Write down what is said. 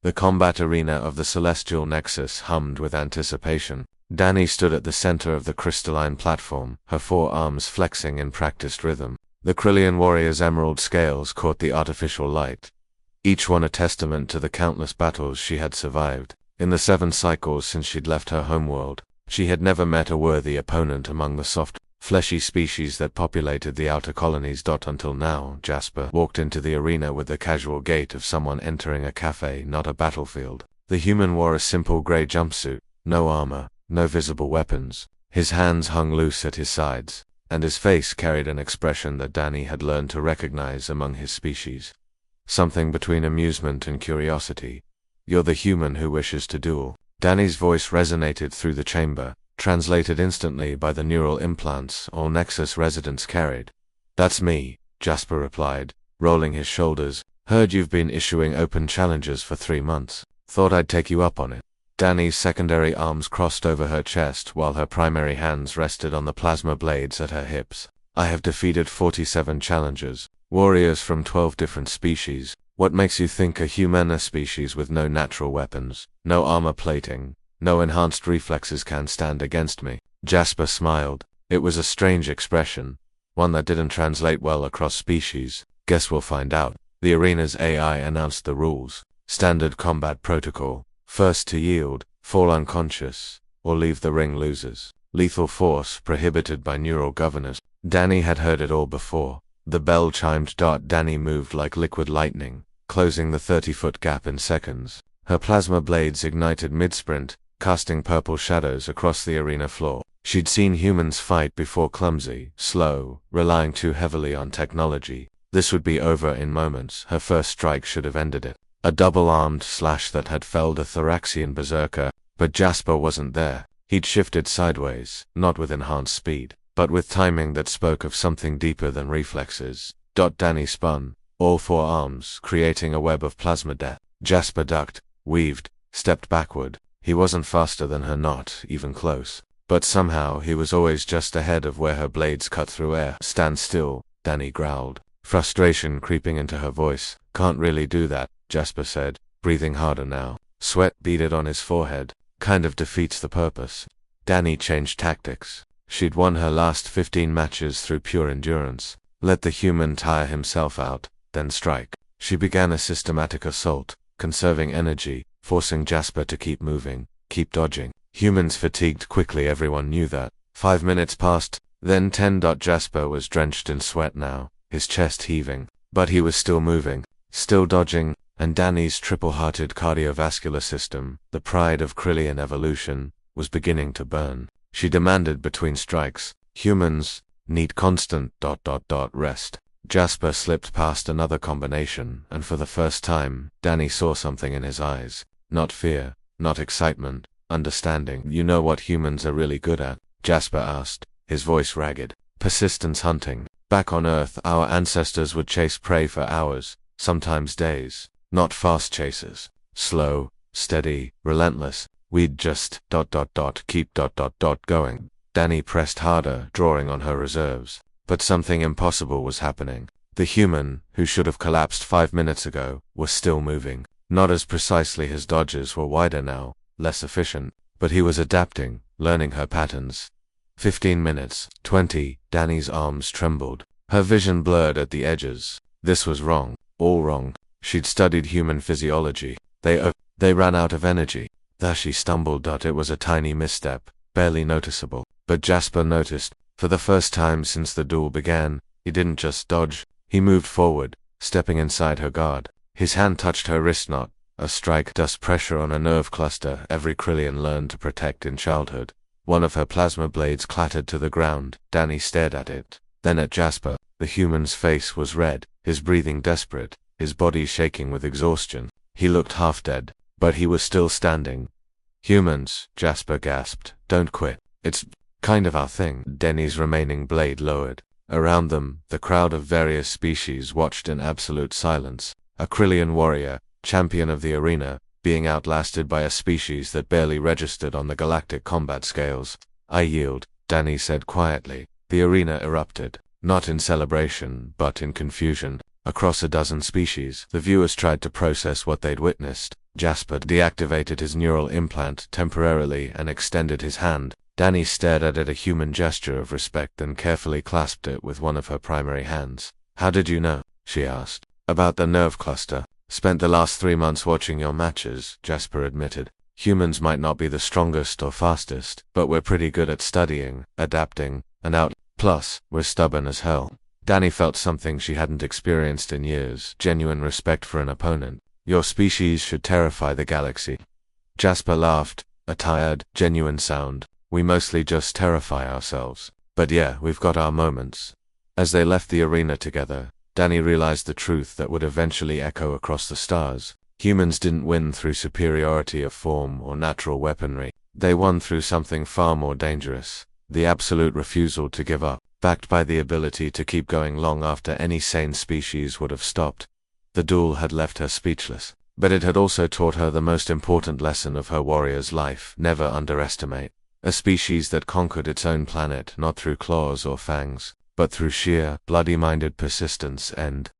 The combat arena of the Celestial Nexus hummed with anticipation. Dani stood at the center of the crystalline platform, her forearms flexing in practiced rhythm. The Krillian warrior's emerald scales caught the artificial light, each one a testament to the countless battles she had survived. In the 7 cycles since she'd left her homeworld, she had never met a worthy opponent among the soft, fleshy species that populated the outer colonies. Until now, Jasper walked into the arena with the casual gait of someone entering a cafe, not a battlefield. The human wore a simple gray jumpsuit, no armor, no visible weapons. His hands hung loose at his sides, and his face carried an expression that Dani had learned to recognize among his species. Something between amusement and curiosity. "You're the human who wishes to duel." Dani's voice resonated through the chamber, translated instantly by the neural implants all Nexus residents carried. "That's me," Jasper replied, rolling his shoulders. "Heard you've been issuing open challenges for 3 months. Thought I'd take you up on it." Dani's secondary arms crossed over her chest while her primary hands rested on the plasma blades at her hips. "I have defeated 47 challengers, warriors from 12 different species. What makes you think a human species with no natural weapons, no armor plating, no enhanced reflexes can stand against me?" Jasper smiled. It was a strange expression, one that didn't translate well across species. "Guess we'll find out." The arena's AI announced the rules. Standard combat protocol. First to yield, fall unconscious, or leave the ring losers. Lethal force prohibited by neural governors. Dani had heard it all before. The bell chimed. Dani moved like liquid lightning, closing the 30-foot gap in seconds. Her plasma blades ignited mid-sprint, casting purple shadows across the arena floor. She'd seen humans fight before, clumsy, slow, relying too heavily on technology. This would be over in moments. Her first strike should have ended it. A double-armed slash that had felled a Thoraxian berserker, but Jasper wasn't there. He'd shifted sideways, not with enhanced speed, but with timing that spoke of something deeper than reflexes. Dani spun, all 4 arms creating a web of plasma death. Jasper ducked, weaved, stepped backward. He wasn't faster than her, not even close. But somehow he was always just ahead of where her blades cut through air. "Stand still," Dani growled, frustration creeping into her voice. "Can't really do that," Jasper said, breathing harder now. Sweat beaded on his forehead. "Kind of defeats the purpose." Dani changed tactics. She'd won her last 15 matches through pure endurance. Let the human tire himself out, then strike. She began a systematic assault, conserving energy, forcing Jasper to keep moving, keep dodging. Humans fatigued quickly, everyone knew that. 5 minutes passed, then 10. Jasper was drenched in sweat now, his chest heaving. But he was still moving, still dodging, and Dani's triple-hearted cardiovascular system, the pride of Krillian evolution, was beginning to burn. She demanded between strikes, "Humans need constant ... rest." Jasper slipped past another combination, and for the first time, Dani saw something in his eyes. Not fear, not excitement, understanding. "You know what humans are really good at?" Jasper asked, his voice ragged. "Persistence hunting. Back on Earth, our ancestors would chase prey for hours, sometimes days. Not fast chasers. Slow, steady, relentless. We'd just ... keep ... going." Dani pressed harder, drawing on her reserves. But something impossible was happening. The human, who should have collapsed 5 minutes ago, was still moving. Not as precisely. His dodges were wider now, less efficient, but he was adapting, learning her patterns. 15 minutes, 20, Dani's arms trembled. Her vision blurred at the edges. This was wrong, all wrong. She'd studied human physiology. They ran out of energy. There she stumbled. It was a tiny misstep, barely noticeable. But Jasper noticed. For the first time since the duel began, he didn't just dodge. He moved forward, stepping inside her guard. His hand touched her wrist knot, a strike dust pressure on a nerve cluster every Krillian learned to protect in childhood. One of her plasma blades clattered to the ground. Dani stared at it, then at Jasper. The human's face was red, his breathing desperate, his body shaking with exhaustion. He looked half dead, but he was still standing. "Humans," Jasper gasped, "don't quit. It's kind of our thing." Dani's remaining blade lowered. Around them, the crowd of various species watched in absolute silence. A Krillian warrior, champion of the arena, being outlasted by a species that barely registered on the galactic combat scales. "I yield," Dani said quietly. The arena erupted, not in celebration, but in confusion. Across a dozen species, the viewers tried to process what they'd witnessed. Jasper deactivated his neural implant temporarily and extended his hand. Danny stared at it, a human gesture of respect, then carefully clasped it with one of her primary hands. How did you know? She asked. About the nerve cluster. Spent the last 3 months watching your matches, Jasper admitted. Humans might not be the strongest or fastest, but we're pretty good at studying, adapting, and out. Plus, we're stubborn as hell. Danny felt something she hadn't experienced in years, genuine respect for an opponent. Your species should terrify the galaxy. Jasper laughed, a tired, genuine sound. We mostly just terrify ourselves. But yeah, we've got our moments. As they left the arena together, Danny realized the truth that would eventually echo across the stars. Humans didn't win through superiority of form or natural weaponry. They won through something far more dangerous. The absolute refusal to give up, backed by the ability to keep going long after any sane species would have stopped. The duel had left her speechless, but it had also taught her the most important lesson of her warrior's life: never underestimate. A species that conquered its own planet not through claws or fangs, but through sheer, bloody-minded persistence and